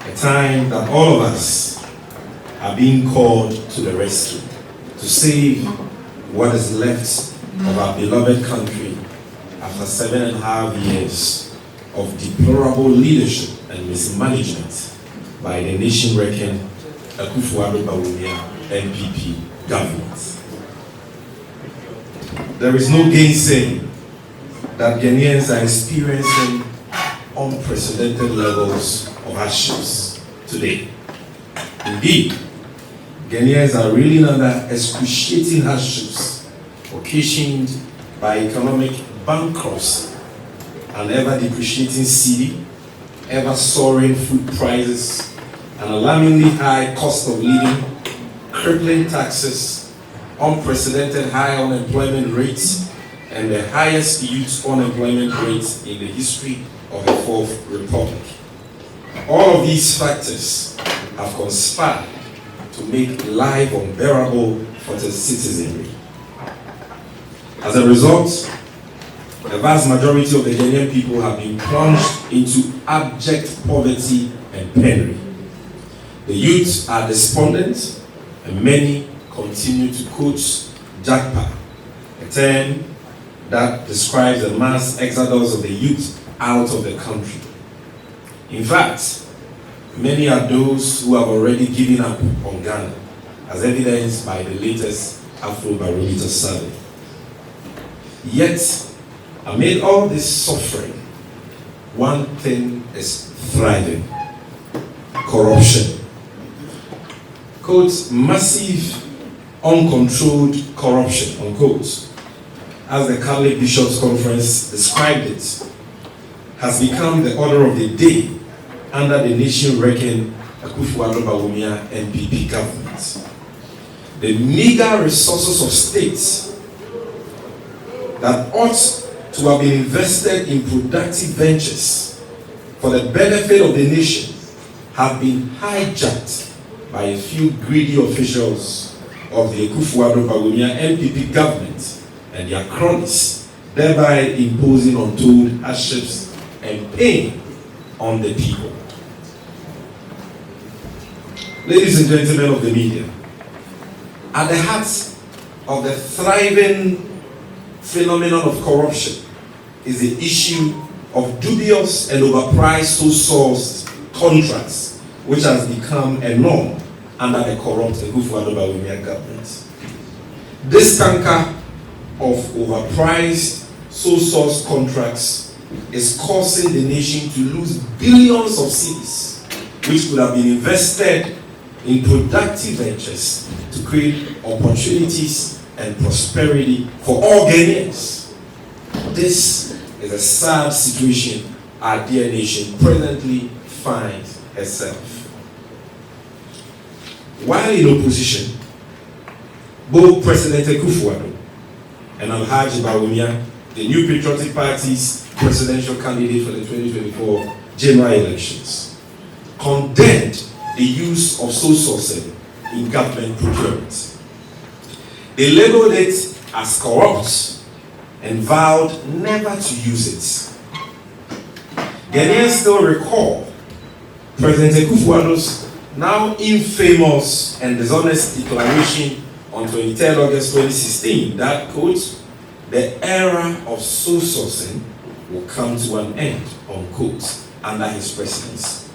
a time that all of us are being called to the rescue, to save what is left of our beloved country after 7.5 years of deplorable leadership and mismanagement by the nation-wrecking Bawumia NPP government. There is no gainsaying that Ghanaians are experiencing unprecedented levels of hardships today. Indeed, Ghanaians are reeling under excruciating hardships occasioned by economic bankruptcy, an ever-depreciating cedi, ever-soaring food prices, an alarmingly high cost of living, crippling taxes, unprecedented high unemployment rates, and the highest youth unemployment rate in the history of the Fourth Republic. All of these factors have conspired to make life unbearable for the citizenry. As a result, the vast majority of the Ghanaian people have been plunged into abject poverty and penury. The youth are despondent, and many continue to quote Jagpa, a term that describes the mass exodus of the youth out of the country. In fact, many are those who have already given up on Ghana, as evidenced by the latest Afrobarometer survey. Yet, amid all this suffering, one thing is thriving: corruption. Quote, massive, uncontrolled corruption, unquote, as the Catholic Bishops' Conference described it, has become the order of the day under the nation-wrecking Bawumia NPP government. The meager resources of states that ought to have been invested in productive ventures for the benefit of the nation have been hijacked by a few greedy officials of the Bawumia NPP government and their cronies, thereby imposing untold hardships and pain on the people. Ladies and gentlemen of the media, at the heart of the thriving phenomenon of corruption is the issue of dubious and overpriced sole-sourced contracts, which has become a norm under the corrupt Bawumia government. This tanker of overpriced sole-sourced contracts is causing the nation to lose billions of cedis, which could have been invested in productive ventures to create opportunities and prosperity for all Ghanaians. This is a sad situation our dear nation presently finds herself. While in opposition, both President Akufo-Addo and Alhaji Bawumia, the New Patriotic Party's presidential candidate for the 2024 general elections, condemned the use of sole-soucing in government procurement. They labeled it as corrupt and vowed never to use it. Ghanaians still recall President Akufo-Addo's now infamous and dishonest declaration on 23rd August 2016 that, quote, the era of sole-soucing will come to an end, unquote, under his presidency.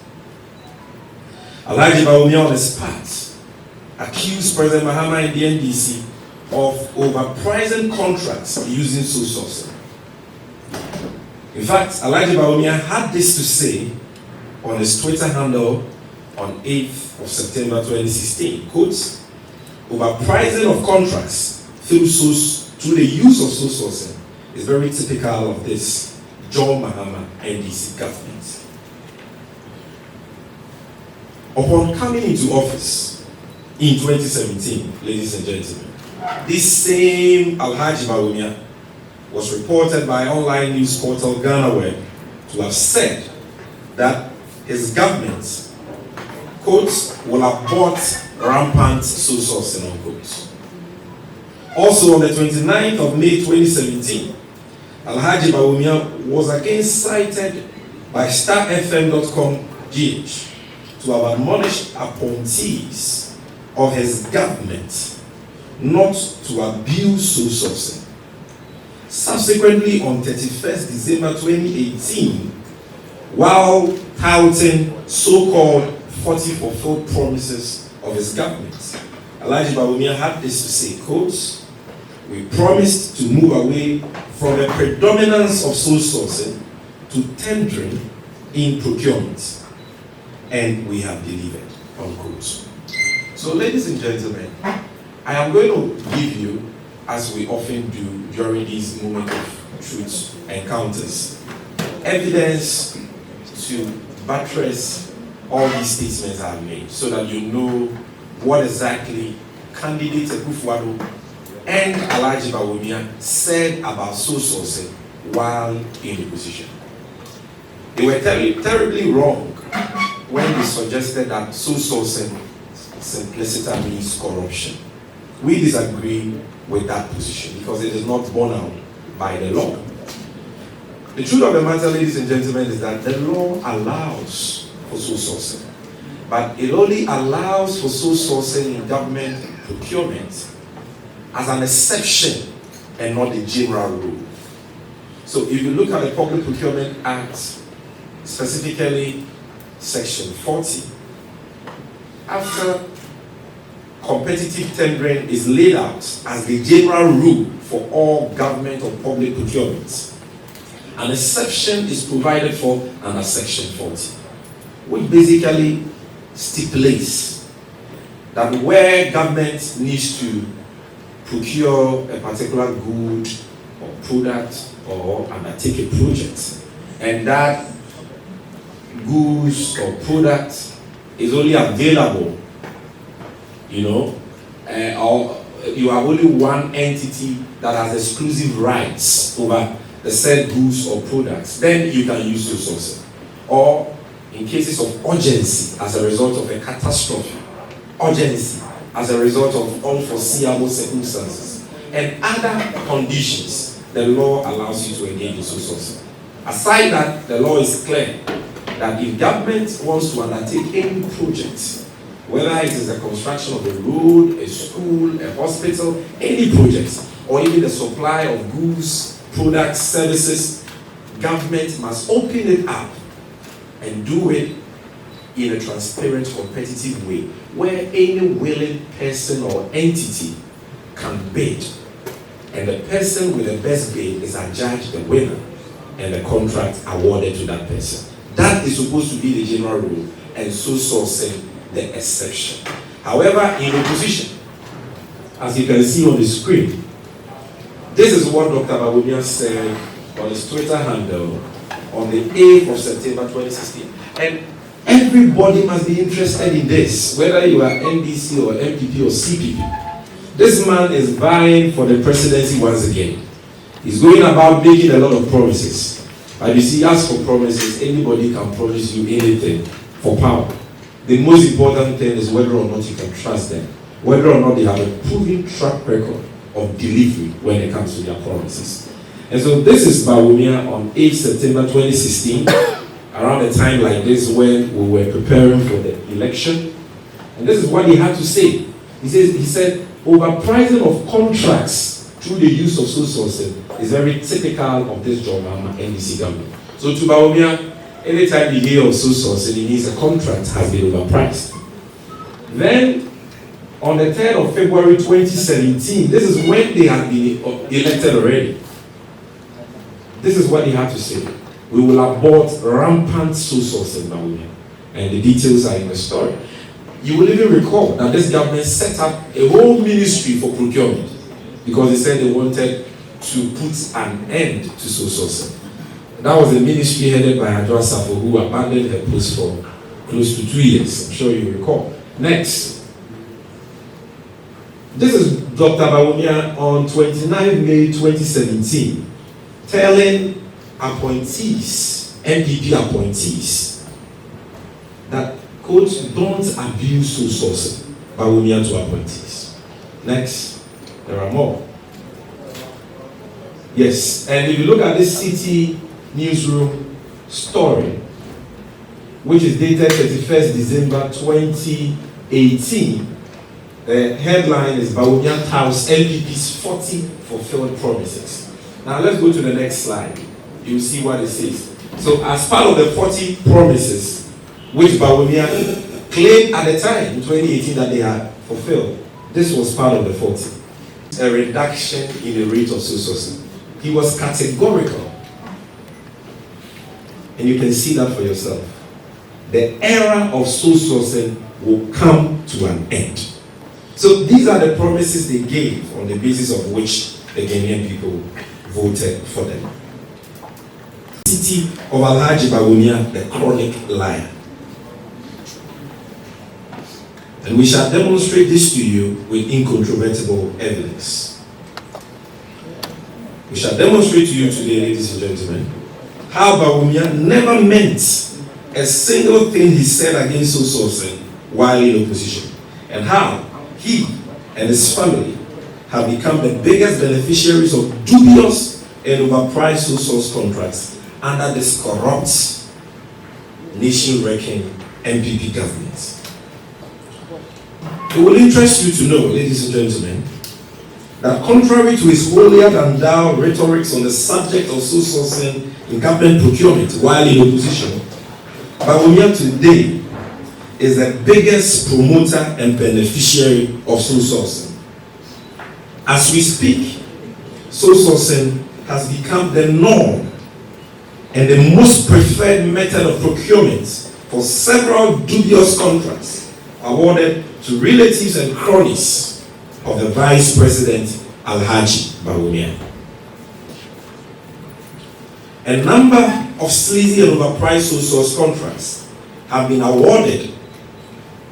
Alhaji Bawumia on his part accused President Mahama and the NDC of overpricing contracts using sole-soucing. In fact, Alhaji Bawumia had this to say on his Twitter handle on 8th of September 2016, quote, overpricing of contracts through the use of sole-soucing is very typical of this John Mahama NDC government. Upon coming into office in 2017, ladies and gentlemen, this same Alhaji Bawumia was reported by online news portal Ghana Web to have said that his government, quote, will abort rampant sole-soucing, unquote. Also on the 29th of May 2017, Alhaji Bawumia was again cited by StarFM.com GH to have admonished appointees of his government not to abuse sole-soucing. Subsequently, on 31st December 2018, while touting so-called 40 fulfilled promises of his government, Alhaji Bawumia had this to say, quote, "We promised to move away from a predominance of sole-soucing to tendering in procurement, and we have delivered," unquote. So, ladies and gentlemen, I am going to give you, as we often do during these Moment of Truth encounters, evidence to buttress all these statements I have made, so that you know what exactly candidate Akufo-Addo and Alhaji Bawumia said about sole-soucing while in the position. They were terribly wrong when they suggested that sole-soucing simpliciter means corruption. We disagree with that position because it is not borne out by the law. The truth of the matter, ladies and gentlemen, is that the law allows for sole-soucing, but it only allows for sole-soucing in government procurement as an exception and not the general rule. So if you look at the Public Procurement Act, specifically Section 40, after competitive tendering is laid out as the general rule for all government or public procurements, an exception is provided for under Section 40, which basically stipulates that where government needs to procure a particular good or product or undertake a project, and that goods or product is only available, or you have only one entity that has exclusive rights over the said goods or products, then you can use sole-soucing. Or in cases of urgency as a result of a catastrophe, urgency as a result of unforeseeable circumstances, and other conditions, the law allows you to engage in sole-soucing. Aside that, the law is clear that if government wants to undertake any project, whether it is the construction of a road, a school, a hospital, any project, or even the supply of goods, products, services, government must open it up and do it in a transparent, competitive way, where any willing person or entity can bid, and the person with the best bid is adjudged the winner, and the contract awarded to that person. That is supposed to be the general rule, and sole-soucing the exception. However, in opposition, as you can see on the screen, this is what Dr. Bawumia said on his Twitter handle on the 8th of September 2016. And everybody must be interested in this, whether you are NDC or MPP or CPP. This man is vying for the presidency once again. He's going about making a lot of promises. And you see, as for promises, anybody can promise you anything for power. The most important thing is whether or not you can trust them, whether or not they have a proven track record of delivery when it comes to their promises. And so this is Bawumia on 8 September 2016, around a time like this when we were preparing for the election. And this is what he had to say. He said, overpricing of contracts through the use of sole-soucing is very typical of this job NDC government. So to Bawumia, anytime you hear of sole-soucing, it means a contract has been overpriced. Then, on the 3rd of February 2017, this is when they had been elected already. This is what he had to say. We will abort rampant sole-soucing, Bawumia. And the details are in the story. You will even recall that this government set up a whole ministry for procurement because they said they wanted to put an end to sole-soucing. That was a ministry headed by Adwa Safo, who abandoned her post for close to 2 years. I'm sure you recall. Next. This is Dr. Bawumia on 29 May 2017, telling appointees, MPP appointees, that, quote, don't abuse sole-soucing. Bawumia to appointees. Next. There are more. Yes, and if you look at this city newsroom story, which is dated 31st December 2018. The headline is Bawumia touts NPP's 40 fulfilled promises. Now let's go to the next slide. You'll see what it says. So as part of the 40 promises, which Bawumia claimed at the time in 2018 that they had fulfilled, this was part of the 40. A reduction in the rate of sole-soucing. He was categorical. And you can see that for yourself. The era of sole-soucing will come to an end. So these are the promises they gave on the basis of which the Ghanaian people voted for them. City of Alhaji Bawumia, the chronic liar. And we shall demonstrate this to you with incontrovertible evidence. We shall demonstrate to you today, ladies and gentlemen, how Bawumia never meant a single thing he said against sole-soucing while in opposition, and how he and his family have become the biggest beneficiaries of dubious and overpriced sole-source contracts under this corrupt, nation-wrecking NPP government. It will interest you to know, ladies and gentlemen, that contrary to his holier-than-thou rhetorics on the subject of sole-sourcing in government procurement while in opposition, Bawumia today is the biggest promoter and beneficiary of sole-sourcing. As we speak, sole-sourcing has become the norm and the most preferred method of procurement for several dubious contracts awarded to relatives and cronies of the Vice President Alhaji Bawumia. A number of sleazy and overpriced sole-source contracts have been awarded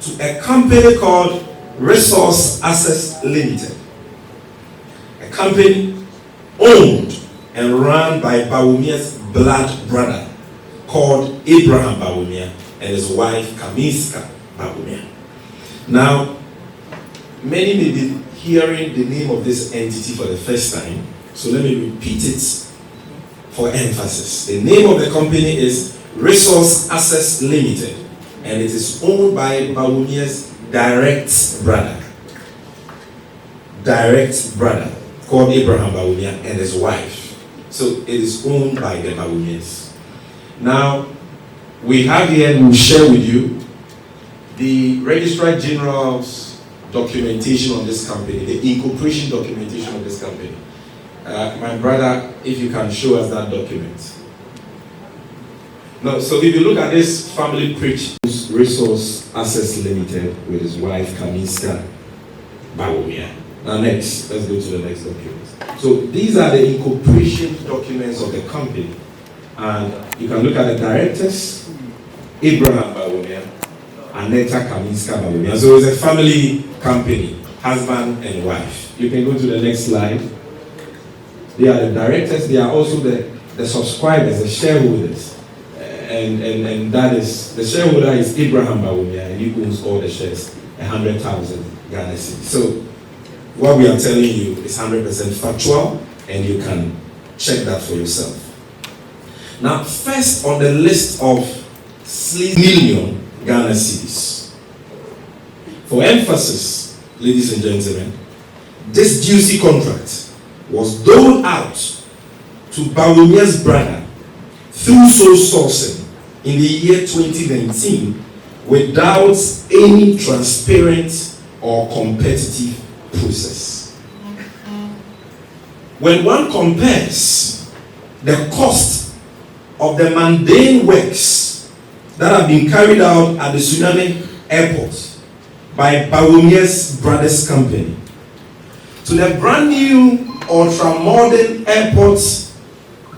to a company called Resource Assets Limited, a company owned and run by Bawumia's blood brother called Abraham Bawumia and his wife Kamiska Bawumia. Now, many may be hearing the name of this entity for the first time, so let me repeat it for emphasis. The name of the company is Resource Assets Limited, and it is owned by Bawumia's direct brother called Abraham Bawumia and his wife. So it is owned by the Bawumias. Now, we have here, we'll share with you the Registrar General's documentation on this company, the incorporation documentation of this company. My brother, if you can show us that document. Now, so if you look at this family preach, Resource Assets Limited with his wife Kamiska Bawumia. Now next, let's go to the next document. So these are the incorporation documents of the company. And you can look at the directors, Abraham Bawumia, Aneta Kamiska Bawumia. So it's a family company, husband and wife. You can go to the next slide. They are the directors, they are also the subscribers, the shareholders. And that is, the shareholder is Abraham Bawumia, and he owns all the shares, 100,000 Ghana cedis. So what we are telling you is 100% factual, and you can check that for yourself. Now, first on the list of million Ghana cedis. For emphasis, ladies and gentlemen, this juicy contract was doled out to Bawumia's brother through sole-soucing in the year 2019 without any transparent or competitive process. When one compares the cost of the mundane works that have been carried out at the Tsunami Airport by Bawumia's brother's company to the brand new ultra-modern airports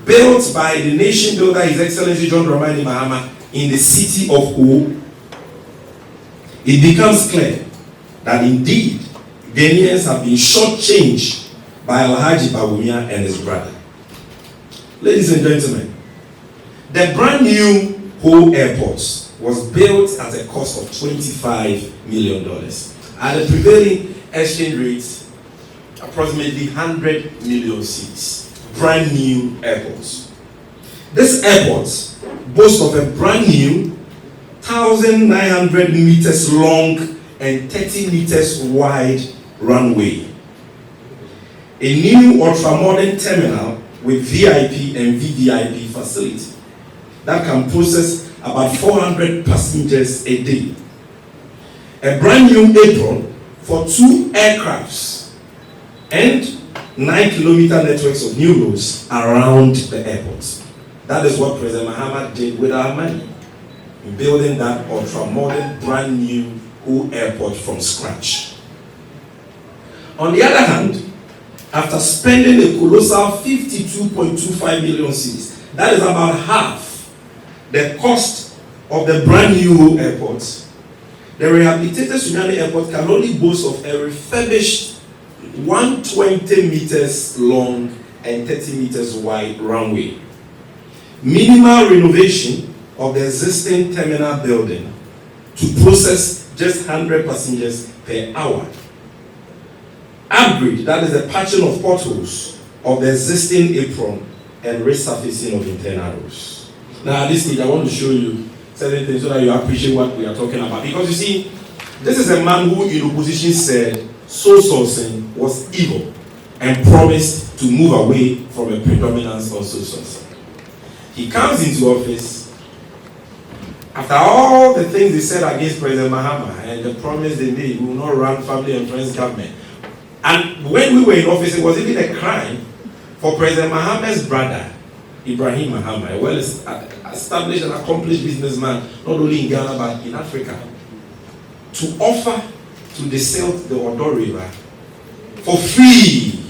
built by the nation builder, His Excellency John Dramani Mahama, in the city of Ho, it becomes clear that indeed Ghanaians have been shortchanged by Alhaji Bawumia and his brother. Ladies and gentlemen, the brand new Ho Airport was built at a cost of $25 million. At the prevailing exchange rate, approximately 100 million cedis. Brand new airports. This airport boasts of a brand new 1,900 meters long and 30 meters wide runway. A new ultra-modern terminal with VIP and VVIP facility that can process about 400 passengers a day. A brand new apron for 2 aircrafts and 9-kilometer networks of new roads around the airport. That is what President Mahama did with our money in building that ultra-modern, brand new whole airport from scratch. On the other hand, after spending a colossal 52.25 million cedis, that is about half the cost of the brand new airport, the rehabilitated Sunyani Airport can only boast of a refurbished 120 meters long and 30 meters wide runway. Minimal renovation of the existing terminal building to process just 100 passengers per hour. Upgrade, that is the patching of potholes of the existing apron and resurfacing of internal roads. Now at this stage I want to show you certain things so that you appreciate what we are talking about. Because you see, this is a man who in opposition said sole-soucing was evil and promised to move away from a predominance of sole-soucing. He comes into office after all the things they said against President Mahama and the promise they made, we will not run family and friends government. And when we were in office, it was even a crime for President Mahama's brother, Ibrahim Mahama, a well-established and accomplished businessman, not only in Ghana but in Africa, to offer to desilt the Odo River for free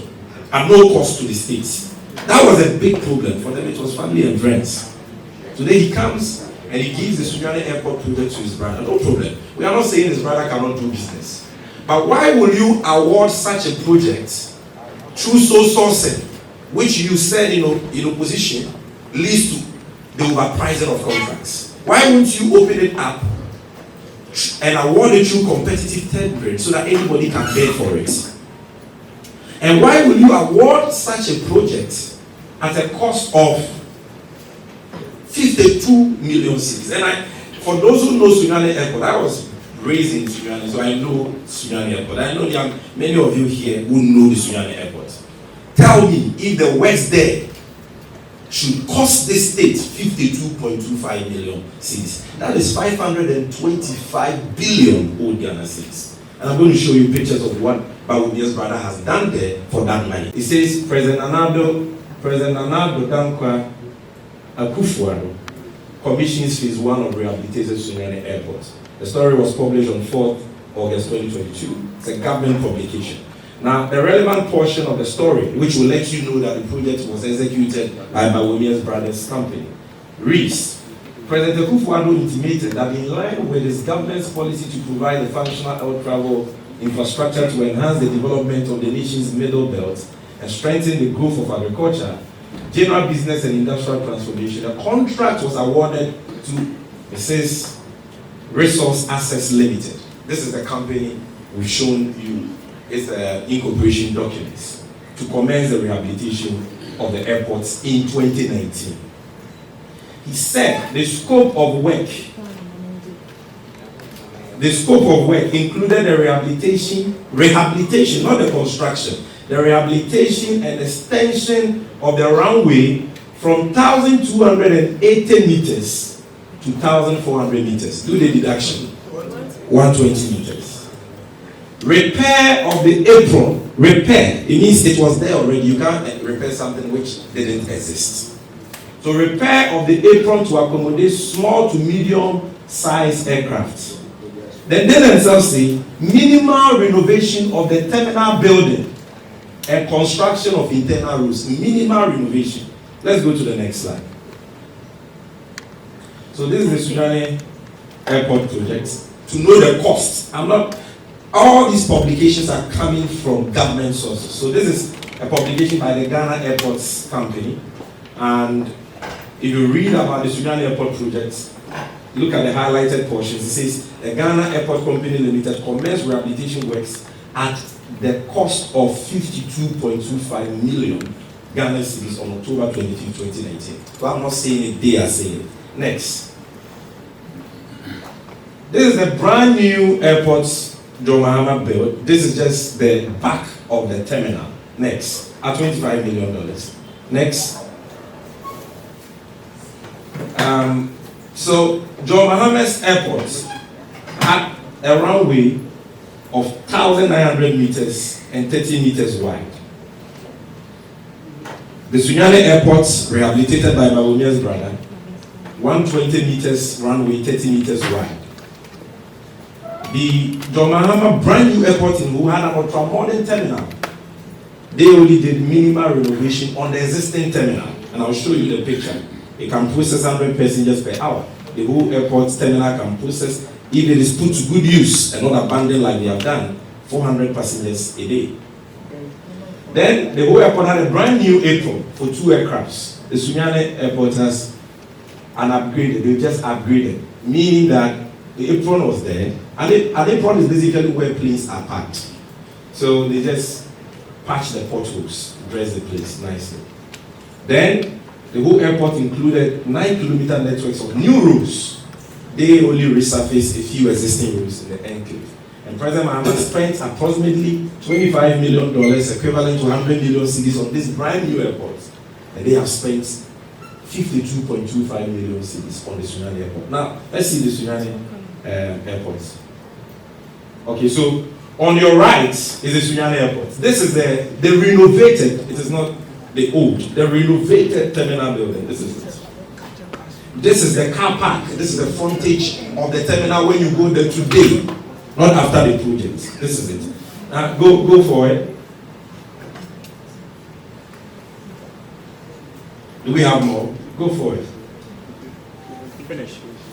at no cost to the state. That was a big problem for them. It was family and friends. Today he comes and he gives the Sunyani Airport project to his brother. No problem. We are not saying his brother cannot do business. But why will you award such a project through sole-soucing, which you said in opposition leads to the overpricing of contracts? Why won't you open it up and award it through competitive tendering so that anybody can bid for it? And why will you award such a project at a cost of 52 million cedis? And for those who know Sunyani Airport, I was raised in Sunyani, so I know Sunyani Airport. I know there are many of you here who know the Sunyani Airport. Tell me if the works there should cost the state 52.25 million cedis. That is 525 billion old Ghana cedis. And I'm going to show you pictures of what Bawumia's brother has done there for that money. It says President Anado Dankwa Akufo-Addo commissions phase 1 of rehabilitated Sunyani Airport. The story was published on 4th August 2022. It's a government publication. Now, the relevant portion of the story, which will let you know that the project was executed by Bawumia's brother's company, reads, President Akufo-Addo intimated that in line with his government's policy to provide a functional air travel infrastructure to enhance the development of the nation's middle belt and strengthen the growth of agriculture, general business and industrial transformation, a contract was awarded to, it says, Resource Assets Limited. This is the company we've shown you. It's incorporation documents to commence the rehabilitation of the airports in 2019. He said the scope of work included the rehabilitation, not the construction, the rehabilitation and extension of the runway from 1,280 meters to 1,400 meters. Do the deduction. 120 meters. Repair of the apron. Repair. It means it was there already. You can't repair something which didn't exist. So repair of the apron to accommodate small to medium size aircraft. Then they themselves say minimal renovation of the terminal building and construction of internal roads. Minimal renovation. Let's go to the next slide. So this is the Sunyani Airport project. To know the cost, all these publications are coming from government sources. So this is a publication by the Ghana Airports Company. And if you read about the Sunyani Airport project, look at the highlighted portions. It says the Ghana Airport Company Limited commenced rehabilitation works at the cost of 52.25 million Ghana cedis on October 25, 2019. So I'm not saying it, they are saying it. Next. This is the brand new airport John Mahama built. This is just the back of the terminal. Next, at $25 million. Next. So John Mahama's airport had a runway of 1,900 meters and 30 meters wide. The Sunyani Airport, rehabilitated by Bawumia's brother, 120 meters runway, 30 meters wide. The John Mahama brand new airport in Wu had an ultra-modern terminal. They only did minimal renovation on the existing terminal. And I'll show you the picture. It can process 100 passengers per hour. The whole airport terminal can process, if it is put to good use and not abandoned like they have done, 400 passengers a day. Then the whole airport had a brand new apron for 2 aircrafts. The Sunyani airport has an upgrade. They just upgraded, meaning that the apron was there, and an apron is basically where planes are parked. So they just patch the potholes, dress the place nicely. Then the whole airport included 9-kilometer networks of new roads. They only resurfaced a few existing roads in the enclave. And President Mahama spent approximately $25 million, equivalent to 100 million cedis, on this brand new airport. And they have spent 52.25 million cedis on the Sunyani airport. Now, let's see the Sunyani airport. Okay, so on your right is the Sunyani airport. This is the renovated, it is not the old, the renovated terminal building. This is it. This is the car park. This is the frontage of the terminal when you go there today, not after the project. This is it. Now go for it. Do we have more? Go for it.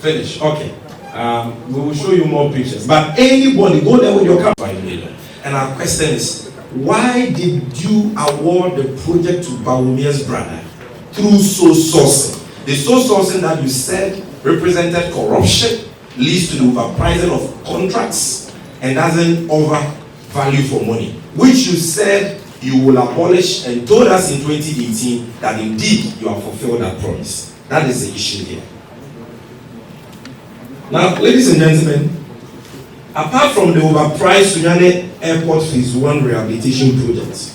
Finish. Okay. We will show you more pictures. But anybody, go there with your car. And our question is, why did you award the project to Bawumia's brother through sole-soucing? The sole-soucing that you said represented corruption, leads to the overpricing of contracts, and doesn't offer value for money, which you said you will abolish, and told us in 2018 that indeed you have fulfilled that promise. That is the issue here. Now, ladies and gentlemen, apart from the overpriced Sunyani Airport Phase 1 rehabilitation projects,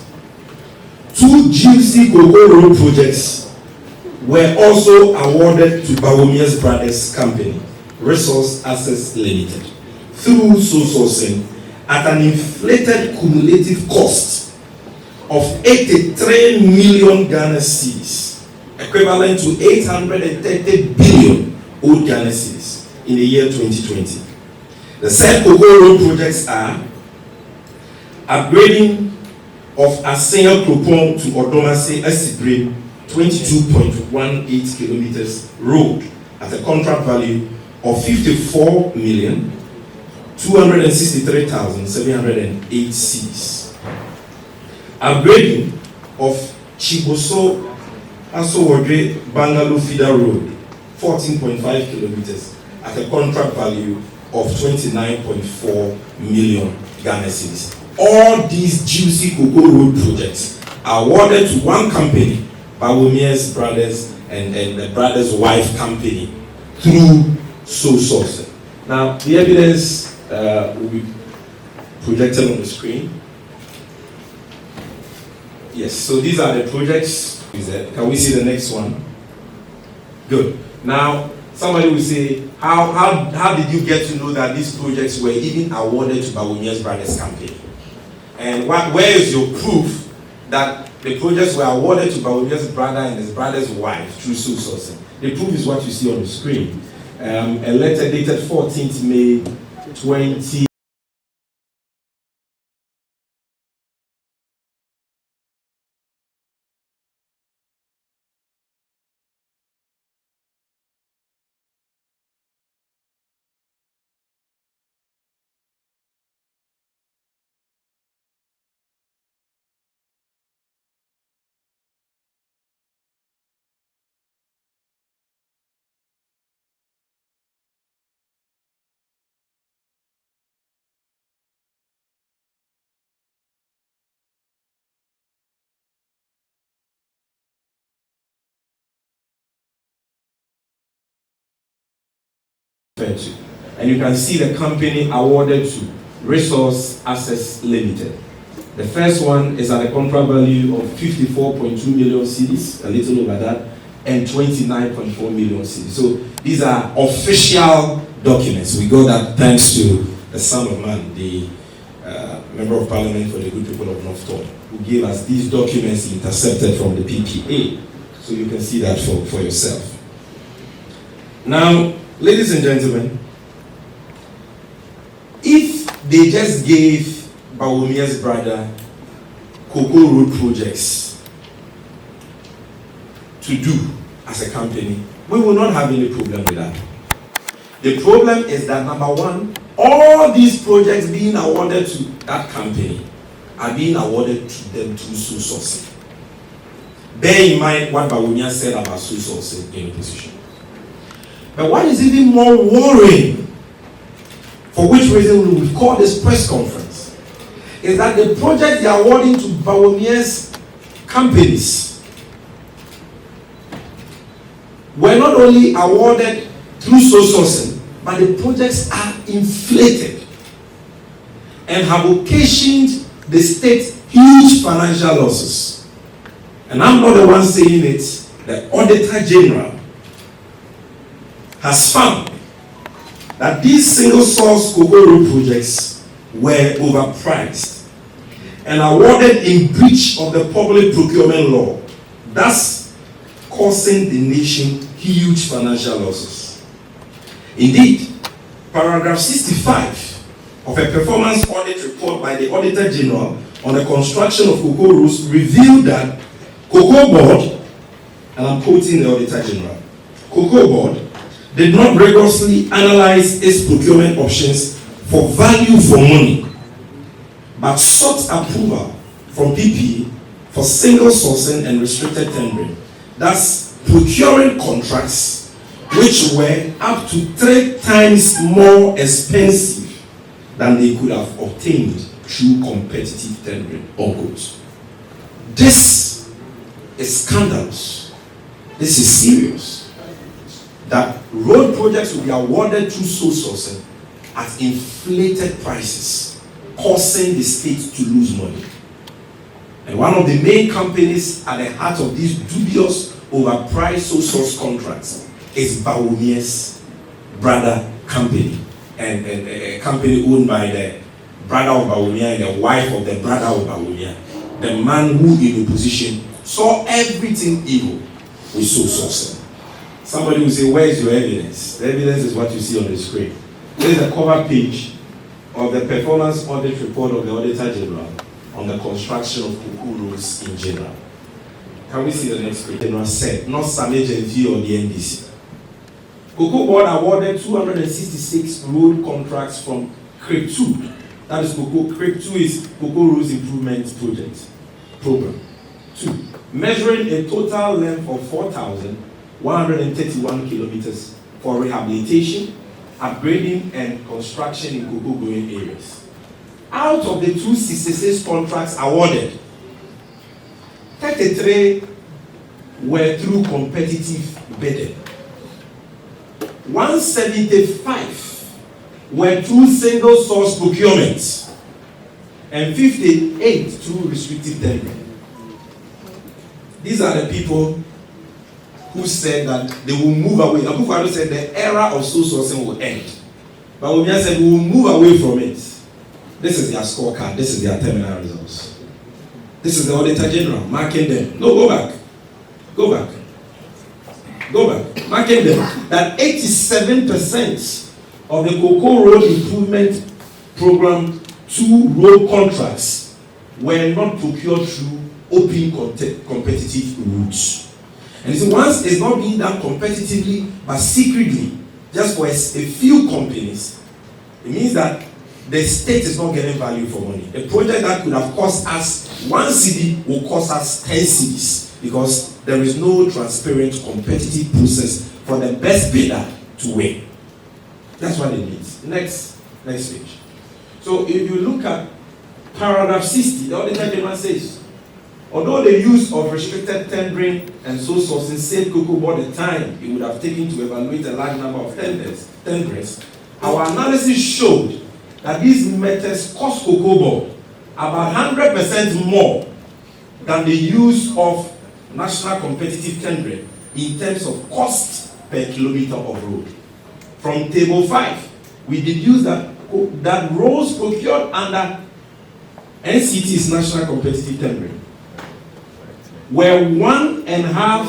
2 GC Cocoa Road projects were also awarded to Bawumia's brothers company, Resource Assets Limited, through sole-soucing at an inflated cumulative cost of 83 million Ghana cedis, equivalent to 830 billion old Ghana cedis in the year 2020. The said Cocoa Road projects are upgrading of Assin Akropong to Odomasi Asibrem 22.18 kilometers road at a contract value of 54,263,708 cedis. Upgrading of Kyibosohasowodze bungalow feeder road 14.5 kilometers at a contract value of 29.4 million Ghana cedis. All these juicy cocoa road projects are awarded to one company, Bawumia's brothers and the brothers' wife company, through sole-soucing. Now, the evidence will be projected on the screen. Yes, so these are the projects. Can we see the next one? Good. Now, somebody will say, how did you get to know that these projects were even awarded to Bawumia's brothers company? And where is your proof that the projects were awarded to Bawumia's brother and his brother's wife through sole-soucing? The proof is what you see on the screen. A letter dated 14th May 20. And you can see the company awarded to Resource Assets Limited. The first one is at a contract value of 54.2 million cedis, a little over that, and 29.4 million cedis. So these are official documents. We got that thanks to the son of man, the Member of Parliament for the good people of North Tor, who gave us these documents intercepted from the PPA. So you can see that for yourself. Now, ladies and gentlemen, if they just gave Bawumia's brother cocoa road projects to do as a company, we will not have any problem with that. The problem is that, number one, all these projects being awarded to that company are being awarded to them through sole-soucing. Bear in mind what Bawumia said about sole-soucing in opposition. But what is even more worrying, for which reason we call this press conference, is that the projects they are awarding to Bawumia's companies were not only awarded through sole-soucing, but the projects are inflated and have occasioned the state huge financial losses. And I'm not the one saying it. The Auditor General has found that these single-source cocoa road projects were overpriced and awarded in breach of the public procurement law, thus causing the nation huge financial losses. Indeed, paragraph 65 of a performance audit report by the Auditor General on the construction of cocoa roads revealed that Cocoa Board, and I'm quoting the Auditor General, Cocoa Board did not rigorously analyze its procurement options for value for money, but sought approval from PPA for single sourcing and restricted tendering, thus procuring contracts which were up to 3 times more expensive than they could have obtained through competitive tendering. Unquote. This is scandalous. This is serious. That road projects will be awarded through sole-soucing at inflated prices, causing the state to lose money. And one of the main companies at the heart of these dubious overpriced sole-source contracts is Bawumia's brother company, and a company owned by the brother of Bawumia and the wife of the brother of Bawumia. The man who in opposition saw everything evil with sole-soucing. Somebody will say, where is your evidence? The evidence is what you see on the screen. There is a cover page of the performance audit report of the Auditor General on the construction of cocoa roads in general. Can we see the next page? General said, not Sammy Gyamfi or the NDC. Cocoa Board awarded 266 road contracts from CRIP 2. That is CRIP 2 is Cocoa Roads Improvement Project Program 2, measuring a total length of 4,131 kilometers for rehabilitation, upgrading, and construction in cocoa growing areas. Out of the 266 contracts awarded, 33 were through competitive bidding. 175 were through single source procurement, and 58 through restricted tendering. These are the people who said that they will move away. Akufo-Addo said the era of sole-soucing will end. But Bawumia said we will move away from it. This is their scorecard. This is their terminal results. This is the Auditor General marking them. No, go back. Go back. Go back. Marking them that 87% of the Cocoa Road Improvement Program 2 road contracts were not procured through open competitive routes. And you see, once it's not being done competitively but secretly, just for a few companies, it means that the state is not getting value for money. A project that could have cost us 1 cedi will cost us 10 cedis because there is no transparent competitive process for the best bidder to win. That's what it means. Next page. So if you look at paragraph 60, the Auditor General says, although the use of restricted tendering and sole-soucing saved Cocoa Board the time it would have taken to evaluate a large number of tenderers, Our analysis showed that these methods cost cocoa board about 100% more than the use of national competitive tendering in terms of cost per kilometer of road. From table 5, we deduced that roads procured under NCT's national competitive tendering were 1.5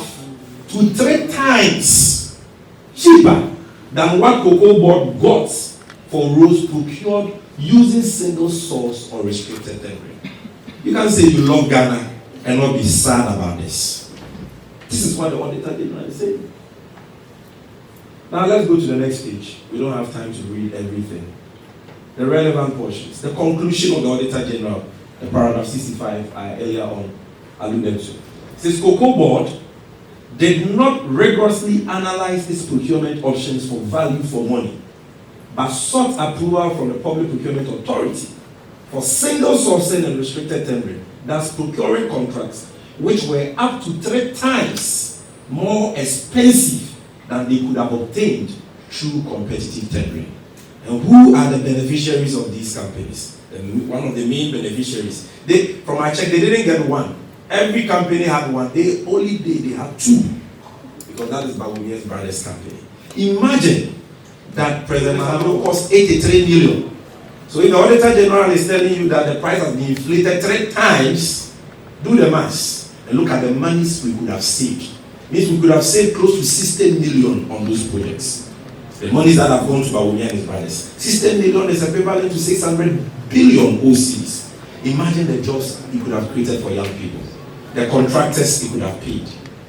to 3 times cheaper than what cocoa board got for roads procured using single source or restricted tendering. You can say you love Ghana and not be sad about this. This is what the auditor general is saying. Now let's go to the next page. We don't have time to read everything. The relevant portions. The conclusion of the auditor general, the paragraph 65 I earlier on alluded to. It says cocoa board did not rigorously analyze its procurement options for value for money, but sought approval from the Public Procurement Authority for single sourcing and restricted tendering, thus procuring contracts which were up to 3 times more expensive than they could have obtained through competitive tendering. And who are the beneficiaries of these companies? One of the main beneficiaries. From my check, they didn't get one. Every company had one. They had 2. Because that is Bawumia's brother's company. Imagine that President Mahalo cost 83 million. So if the Auditor General is telling you that the price has been inflated 3 times, do the maths and look at the monies we could have saved. Means we could have saved close to 60 million on those projects. The monies that have gone to Bawumia and his brothers. 60 million is equivalent to 600 billion OCs. Imagine the jobs he could have created for young people. The contractors he could have paid.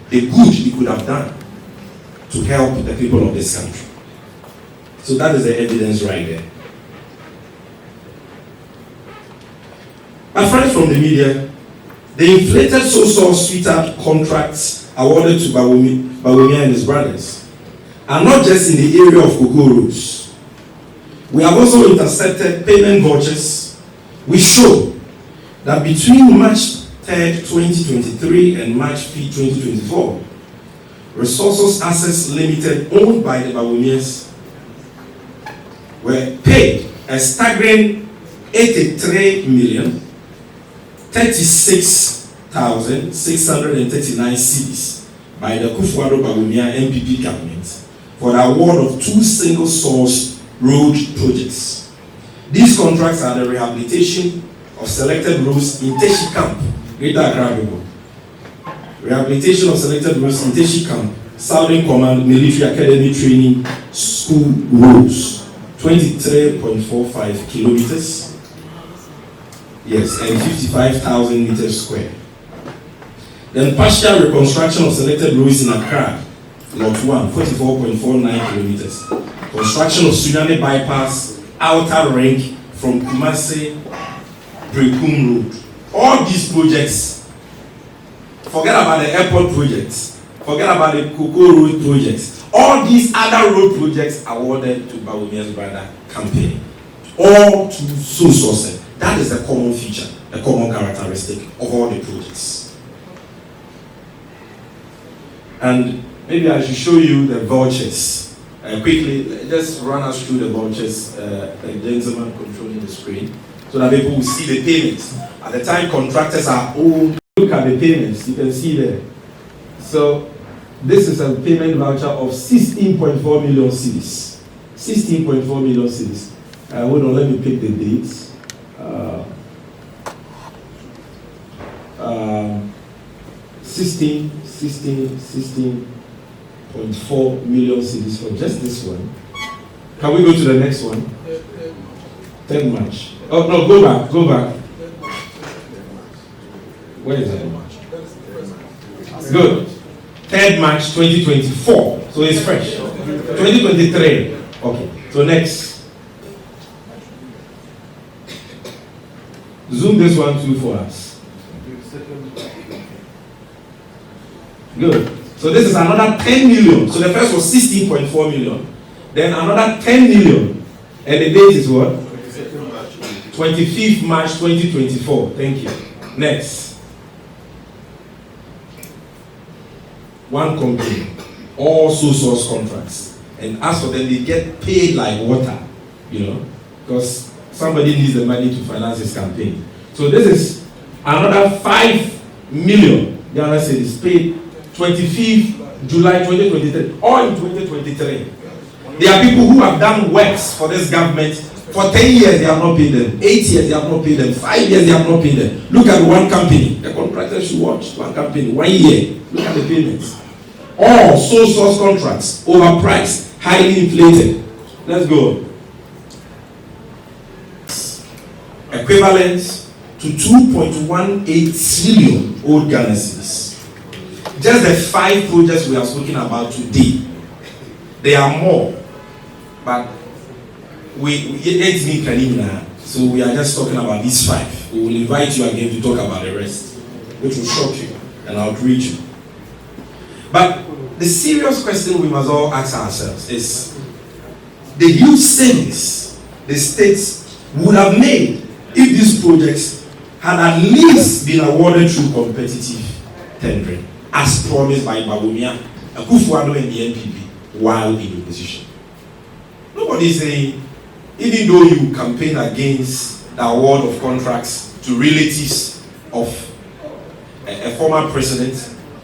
The good he could have done to help the people of this country. So that is the evidence right there. My friends from the media, the inflated social sweetheart contracts awarded to Bawumia and his brothers are not just in the area of cocoa roads. We have also intercepted payment vouchers which show that between March 3rd, 2023 and March 5th, 2024, Resources Assets Limited, owned by the Bawumias, were paid a staggering 83,036,639 cedis by the Kufuor Bawumia MPP government for the award of 2 single-source road projects. These contracts are the rehabilitation of selected roads in Teshi Camp, Greater Accra, rehabilitation of selected roads in Teshi Camp, Southern Command Military Academy Training School roads, 23.45 kilometers, yes, and 55,000 meters square. Then partial reconstruction of selected roads in Accra, Lot 1, 44.49 kilometers. Construction of Sunyani Bypass, Outer Ring from Kumasi, Brekum Road. All these projects, forget about the airport projects, forget about the Cocoa Road projects. All these other road projects awarded to Bawumia's brother campaign. All to sole-soucing. That is the common feature, the common characteristic of all the projects. And maybe I should show you the vouchers. Quickly, just run us through the vouchers, the gentleman controlling the screen, so that people will see the payments. At the time contractors are owed, look at the payments, you can see there. So, this is a payment voucher of 16.4 million cedis. 16.4 million cedis. Hold on, let me pick the dates. 16.4 million cedis for just this one. Can we go to the next one? 10 March. Oh no, go back. Where is that? Good. 3rd March 2024. So it's fresh. 2023. Okay. So next. Zoom this one too for us. Good. So this is another 10 million. So the first was 16.4 million. Then another 10 million. And the date is what? 25th March 2024. Thank you. Next. One company. All sole source contracts. And as for them, they get paid like water. because somebody needs the money to finance his campaign. So this is another 5 million Ghana cedis paid 25th July 2023, or in 2023. There are people who have done works for this government for 10 years, they have not paid them. 8 years, they have not paid them. 5 years, they have not paid them. Look at one company. The contractor should watch one company. 1 year. Look at the payments. All sole source contracts, overpriced, highly inflated. Let's go. Equivalent to 2.18 trillion old Ghana cedis. Just the 5 projects we have spoken about today. There are more, but so we are just talking about these 5. We will invite you again to talk about the rest, which will shock you and outrage you. But the serious question we must all ask ourselves is the huge savings the states would have made if these projects had at least been awarded through competitive tendering, as promised by Bawumia, Akufo-Addo and the NPP while in opposition. Nobody is saying, even though you campaign against the award of contracts to relatives of a former president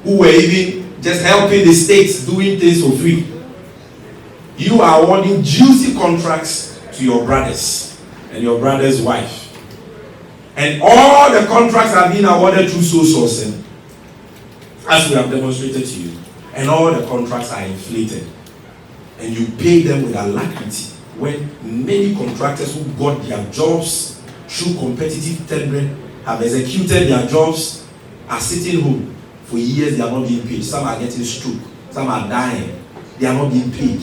who were even just helping the states doing things for free, you are awarding juicy contracts to your brothers and your brother's wife. And all the contracts have been awarded through sole-soucing, as we have demonstrated to you. And all the contracts are inflated. And you pay them with alacrity when many contractors who got their jobs through competitive tendering have executed their jobs, are sitting home for years, they are not being paid. Some are getting stroke, some are dying, they are not being paid.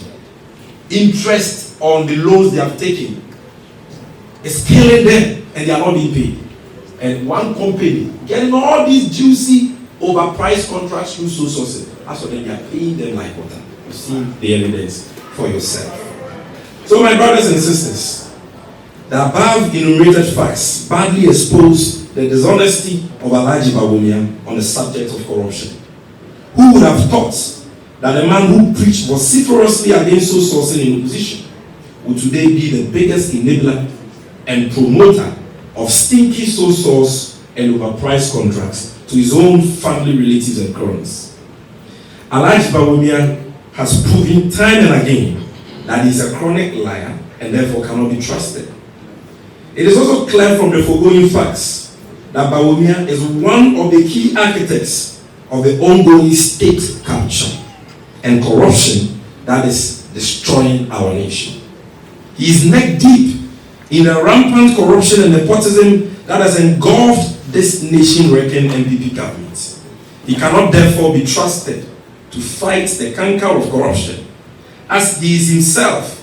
Interest on the loans they have taken is killing them and they are not being paid. And one company getting all these juicy overpriced contracts through sole-soucing, as for them, they are paying them like water. You've seen the evidence for yourself. So my brothers and sisters, the above enumerated facts badly expose the dishonesty of Alhaji Bawumia on the subject of corruption. Who would have thought that a man who preached vociferously against sole-soucing in opposition would today be the biggest enabler and promoter of stinky sole source and overpriced contracts to his own family, relatives, and cronies? Alhaji Bawumia has proven time and again that he is a chronic liar and therefore cannot be trusted. It is also clear from the foregoing facts that Bawumia is one of the key architects of the ongoing state capture and corruption that is destroying our nation. He is neck deep in a rampant corruption and nepotism that has engulfed this nation-wrecking NPP government. He cannot therefore be trusted to fight the canker of corruption, as he is himself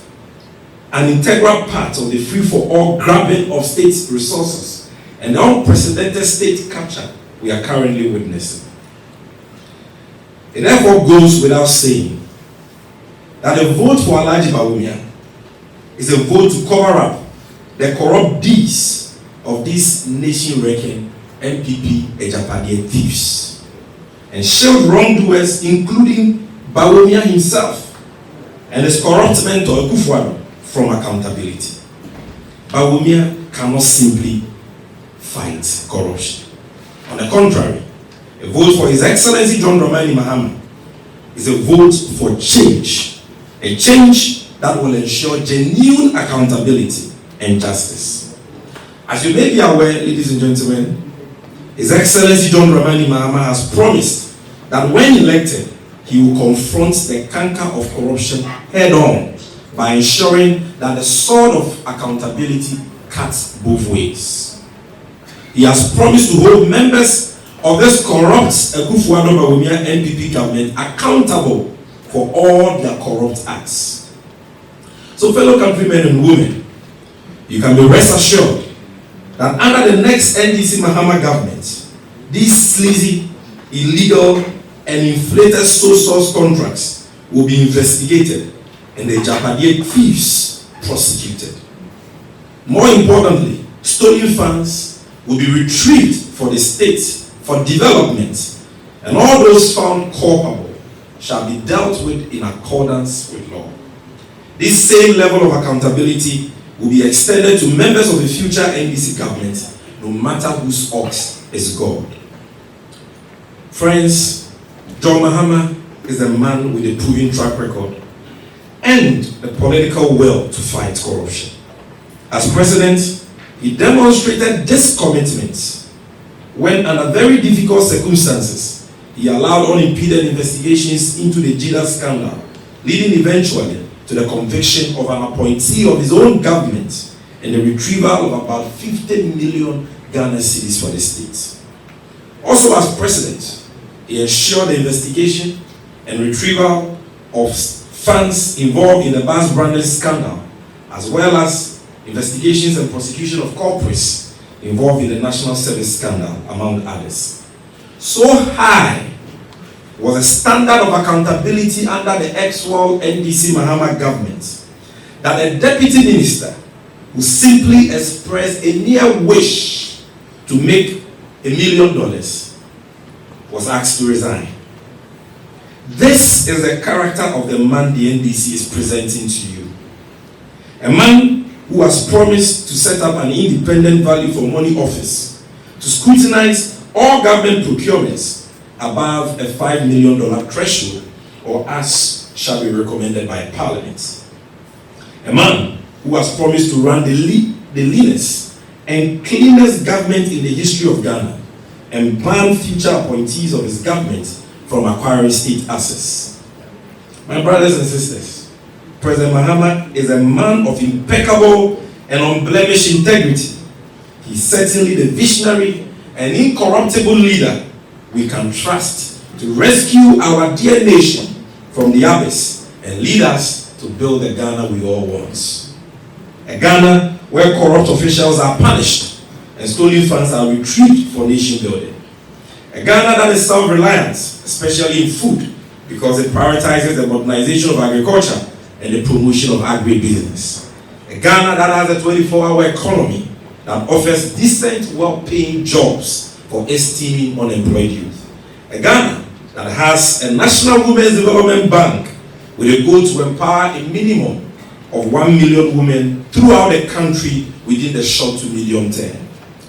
an integral part of the free-for-all grabbing of state resources and the unprecedented state capture we are currently witnessing. It therefore goes without saying that a vote for Alhaji Bawumia is a vote to cover up the corrupt deeds of these nation-wrecking NPP Ejapade thieves and shield wrongdoers, including Bawumia himself and his corrupt mentor Akufo-Addo, from accountability. Bawumia cannot simply fight corruption. On the contrary, a vote for His Excellency John Dramani Mahama is a vote for change, a change that will ensure genuine accountability and justice. As you may be aware, ladies and gentlemen, His Excellency John Dramani Mahama has promised that when elected, he will confront the canker of corruption head-on by ensuring that the sword of accountability cuts both ways. He has promised to hold members of this corrupt Akufo-Addo Bawumia NPP government accountable for all their corrupt acts. So fellow countrymen and women, you can be rest assured that under the next NDC Mahama government, these sleazy, illegal, and inflated sole-source contracts will be investigated and the Japadian thieves prosecuted. More importantly, stolen funds will be retrieved for the state for development, and all those found culpable shall be dealt with in accordance with law. This same level of accountability will be extended to members of the future NDC government, no matter whose ox is God. Friends, John Mahama is a man with a proven track record and the political will to fight corruption. As president, he demonstrated this commitment when, under very difficult circumstances, he allowed unimpeded investigations into the Jida scandal, leading eventually to the conviction of an appointee of his own government and the retrieval of about 50 million Ghana cedis for the state. Also, as president, he ensured the investigation and retrieval of funds involved in the Bas branded scandal, as well as investigations and prosecution of culprits involved in the National Service scandal, among others. So high was the standard of accountability under the ex-World NDC Mahama government that a deputy minister who simply expressed a near wish to make $1 million was asked to resign. This is the character of the man the NDC is presenting to you. A man who has promised to set up an independent value for money office to scrutinize all government procurements above a $5 million threshold, or as shall be recommended by Parliament. A man who has promised to run the leanest and cleanest government in the history of Ghana and ban future appointees of his government from acquiring state assets. My brothers and sisters, President Mahama is a man of impeccable and unblemished integrity. He's certainly the visionary and incorruptible leader we can trust to rescue our dear nation from the abyss and lead us to build the Ghana we all want. A Ghana where corrupt officials are punished and stolen funds are retrieved for nation building. A Ghana that is self-reliant, especially in food, because it prioritizes the modernization of agriculture and the promotion of agribusiness. A Ghana that has a 24-hour economy that offers decent, well-paying jobs for esteeming unemployed youth. A Ghana that has a National Women's Development Bank with a goal to empower a minimum of 1 million women throughout the country within the short to medium term.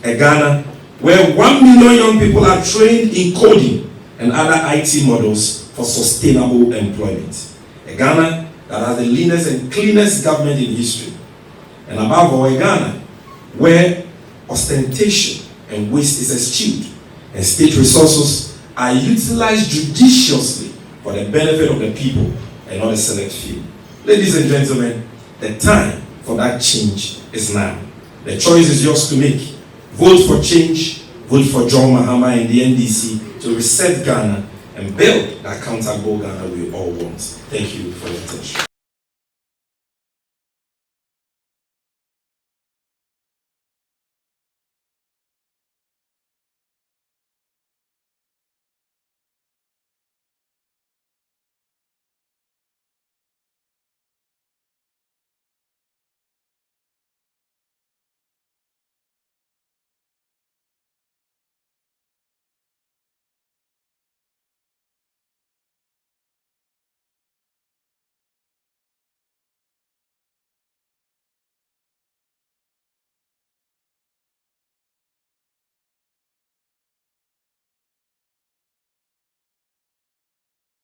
A Ghana where 1 million young people are trained in coding and other IT models for sustainable employment. A Ghana that has the leanest and cleanest government in history. And above all, a Ghana where ostentation and waste is eschewed and state resources are utilized judiciously for the benefit of the people and not a select few. Ladies and gentlemen, the time for that change is now. The choice is yours to make. Vote for change, vote for John Mahama and the NDC to reset Ghana and build that accountable Ghana we all want. Thank you for your attention.